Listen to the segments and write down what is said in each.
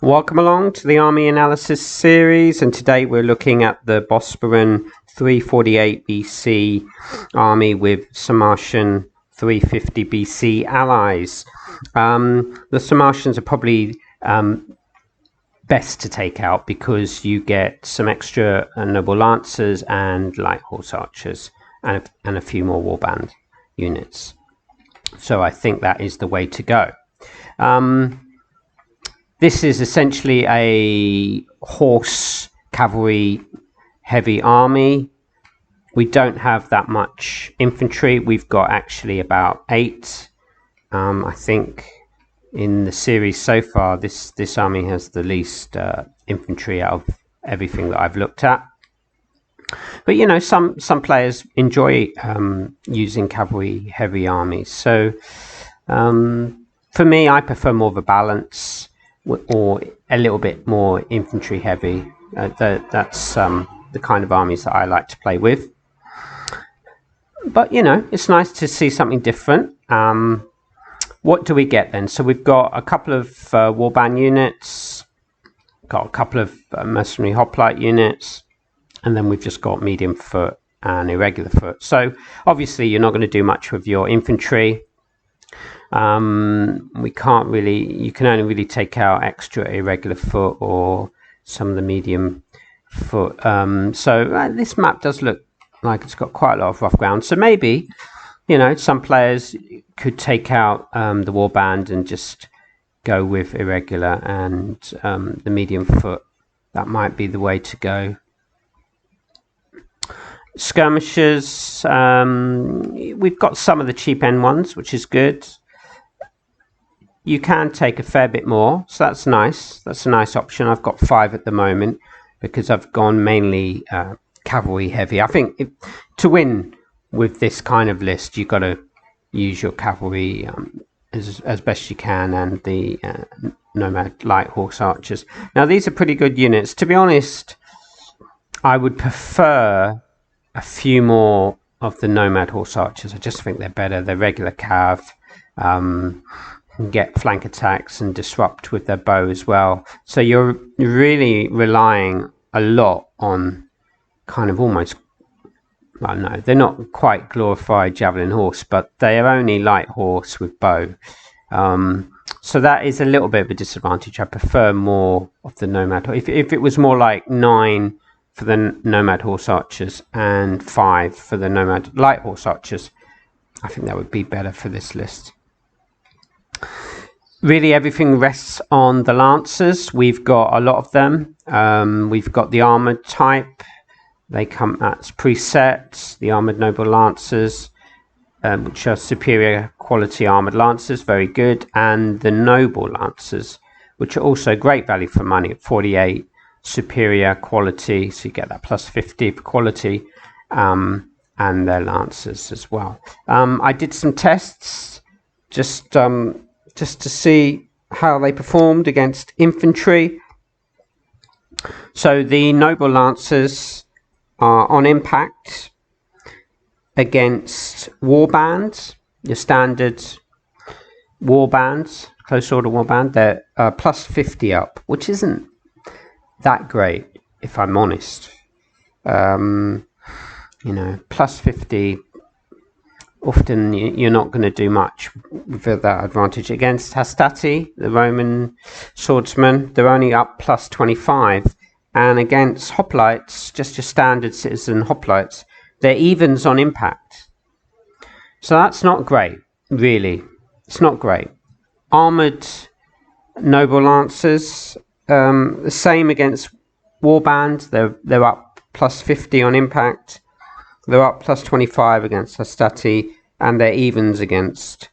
Welcome along to the Army Analysis series, and today we're looking at the Bosporan 348 BC army with Sarmatian 350 BC allies. The Sarmatians are probably best to take out because you get some extra noble lancers and light horse archers and a few more warband units. So I think that is the way to go. This is essentially a horse cavalry heavy army. We don't have that much infantry. We've got actually about 8. I think in the series so far, this army has the least infantry out of everything that I've looked at. But you know, some players enjoy using cavalry heavy armies. So for me, I prefer more of a balance, or a little bit more infantry heavy. That's the kind of armies that I like to play with. But you know, it's nice to see something different. What do we get then? So we've got a couple of warband units, got a couple of mercenary hoplite units, and then we've just got medium foot and irregular foot. So obviously you're not going to do much with your infantry. You can only really take out extra irregular foot or some of the medium foot. So this map does look like it's got quite a lot of rough ground. So maybe, you know, some players could take out the warband and just go with irregular and the medium foot. That might be the way to go. Skirmishes, we've got some of the cheap end ones, which is good. You can take a fair bit more, so that's nice. That's a nice option. I've got 5 at the moment because I've gone mainly cavalry heavy. I think to win with this kind of list, you've got to use your cavalry as best you can, and the Nomad light horse archers. Now these are pretty good units. To be honest, I would prefer a few more of the Nomad horse archers. I just think they're better. They're regular cav. Get flank attacks and disrupt with their bow as well. So you're really relying a lot on kind of almost, well, no, they're not quite glorified javelin horse, but they are only light horse with bow. So that is a little bit of a disadvantage. I prefer more of the Nomad. If it was more like 9 for the Nomad horse archers and 5 for the Nomad light horse archers, I think that would be better for this list. Really everything rests on the lancers. We've got a lot of them. We've got the armored type. They come as presets. The armored noble lancers, which are superior quality armored lancers, very good. And the noble lancers, which are also great value for money at 48 superior quality. So you get that plus 50 for quality, and their lancers as well. I did some tests just to see how they performed against infantry. So the noble lancers are on impact against warbands, your standard warbands, close order warband. They're plus 50 up, which isn't that great, if I'm honest. You know, plus 50. Often you're not going to do much with that advantage. Against Hastati, the Roman swordsman, they're only up plus 25. And against hoplites, just your standard citizen hoplites, they're evens on impact. So that's not great, really. It's not great. Armoured noble lancers, the same against warband. They're up plus 50 on impact. They're up plus 25 against Hastati, and they're evens against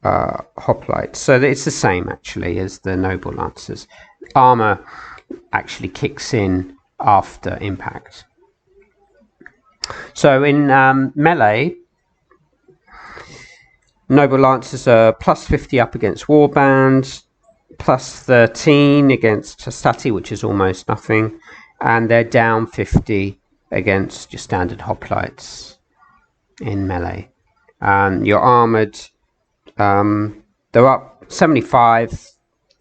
hoplites. So it's the same actually as the noble lancers. Armor actually kicks in after impact. So in melee, noble lancers are plus 50 up against warband, plus 13 against Hastati, which is almost nothing, and they're down 50 against your standard hoplites in melee. Your armored, they're up 75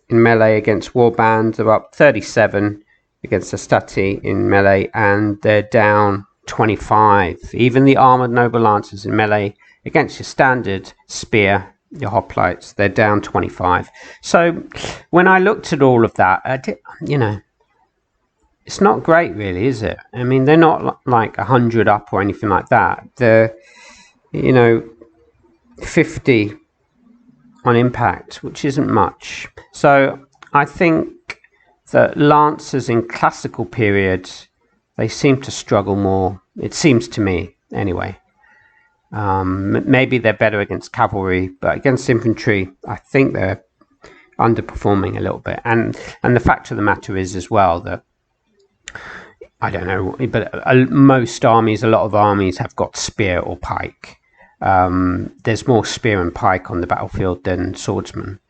in melee against warbands. They're up 37 against Hastati in melee, and they're down 25. Even the armored noble lancers in melee against your standard spear, your hoplites, they're down 25. So when I looked at all of that, I did, it's not great really, is it? I mean, they're not like 100 up or anything like that. They're 50 on impact, which isn't much. So I think that lancers in classical periods, they seem to struggle more. It seems to me anyway. Maybe they're better against cavalry, but against infantry, I think they're underperforming a little bit. And the fact of the matter is as well that, I don't know, but most armies, a lot of armies have got spear or pike. There's more spear and pike on the battlefield than swordsman.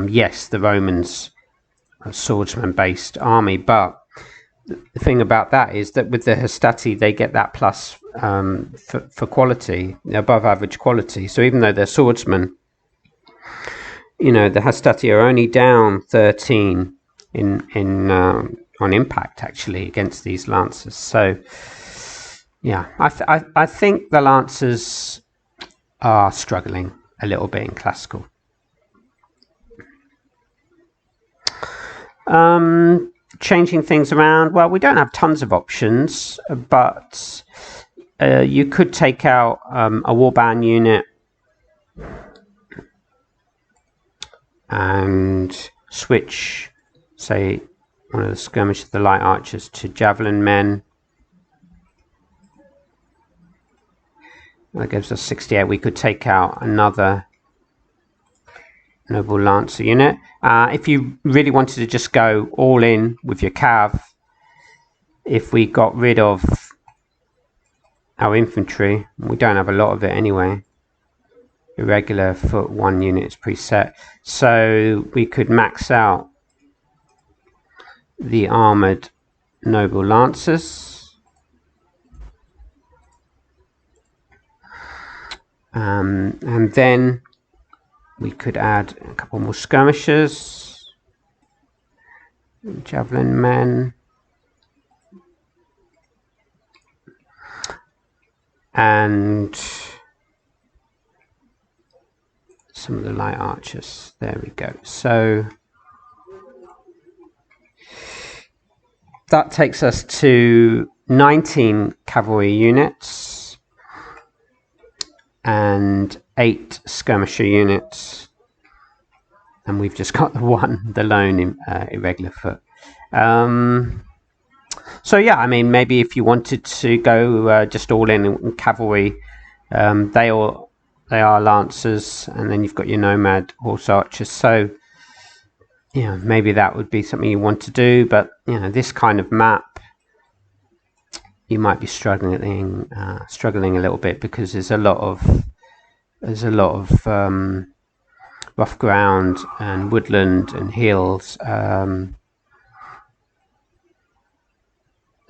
Yes, the Romans are a swordsman-based army, but the thing about that is that with the Hastati, they get that plus for quality, above average quality. So even though they're swordsmen, the Hastati are only down 13 on impact actually against these lancers. So yeah, I think the lancers are struggling a little bit in classical. Changing things around. Well, we don't have tons of options, but you could take out a warband unit and switch, say, one of the skirmishes, the light archers, to javelin men. That gives us 68. We could take out another noble lancer unit. If you really wanted to just go all in with your cav, if we got rid of our infantry, we don't have a lot of it anyway. Irregular foot 1 unit is preset, so we could max out the armored noble lancers, and then we could add a couple more skirmishers, javelin men, and some of the light archers. There we go. So that takes us to 19 cavalry units and 8 skirmisher units, and we've just got the lone irregular foot. So yeah, I mean, maybe if you wanted to go just all in cavalry, they are lancers, and then you've got your nomad horse archers. So maybe that would be something you want to do, but this kind of map, you might be struggling a little bit, because there's a lot of rough ground and woodland and hills.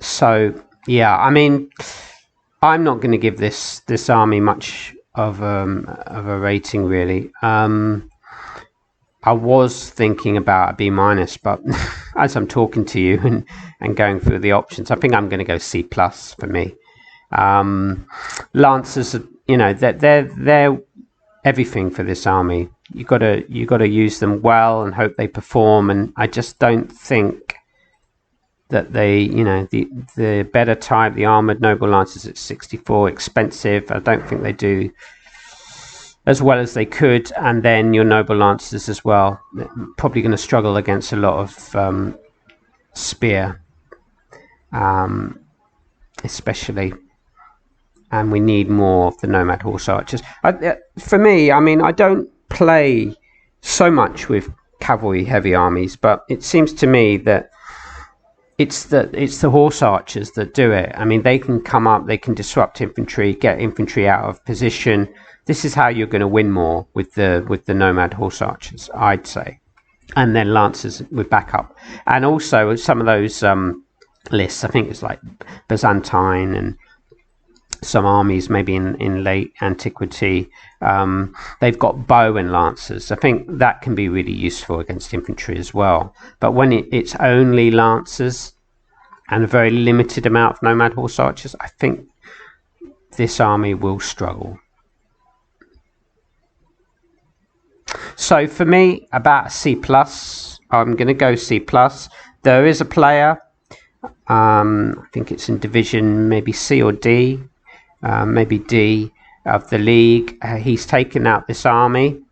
So yeah, I mean, I'm not going to give this army much of a rating really. I was thinking about a B-, but as I'm talking to you and going through the options, I think I'm going to go C+ for me. Lancers, they're everything for this army. You got to use them well and hope they perform. And I just don't think that they, the better type, the armored noble lancers at 64, expensive. I don't think they do as well as they could. And then your noble lancers as well, probably going to struggle against a lot of spear, especially. And we need more of the nomad horse archers. For me, I mean, I don't play so much with cavalry heavy armies, but it seems to me that it's the horse archers that do it. I mean, they can come up, they can disrupt infantry, get infantry out of position. This is how you're going to win more with the nomad horse archers, I'd say. And then lancers with backup. And also some of those lists, I think it's like Byzantine and some armies maybe in late antiquity. They've got bow and lancers. I think that can be really useful against infantry as well. But when it's only lancers and a very limited amount of nomad horse archers, I think this army will struggle. So for me, about a C+. I'm going to go C+. There is a player, I think it's in division maybe C or D, maybe D of the league. He's taken out this army.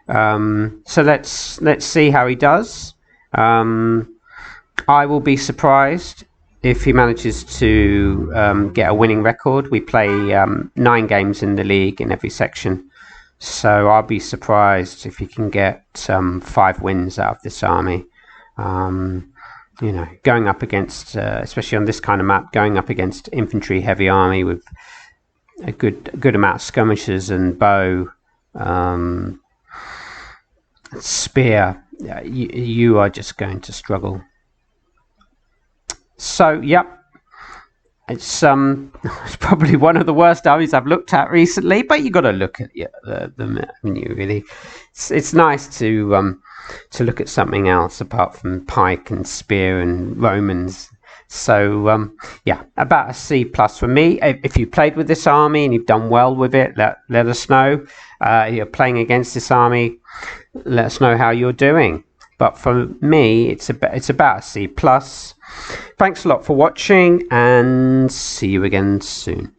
So let's see how he does. I will be surprised if he manages to get a winning record. We play 9 games in the league in every section. So I'll be surprised if he can get 5 wins out of this army. You know, going up against, especially on this kind of map, going up against infantry heavy army with a good amount of skirmishes and bow, spear, you are just going to struggle. So, yep. It's probably one of the worst armies I've looked at recently, but you got to look at them. I mean, you really, it's nice to look at something else apart from pike and spear and Romans. So yeah, about a C+ for me. If you played with this army and you've done well with it, let us know. You're playing against this army, let us know how you're doing. But for me, it's about a C+. Thanks a lot for watching, and see you again soon.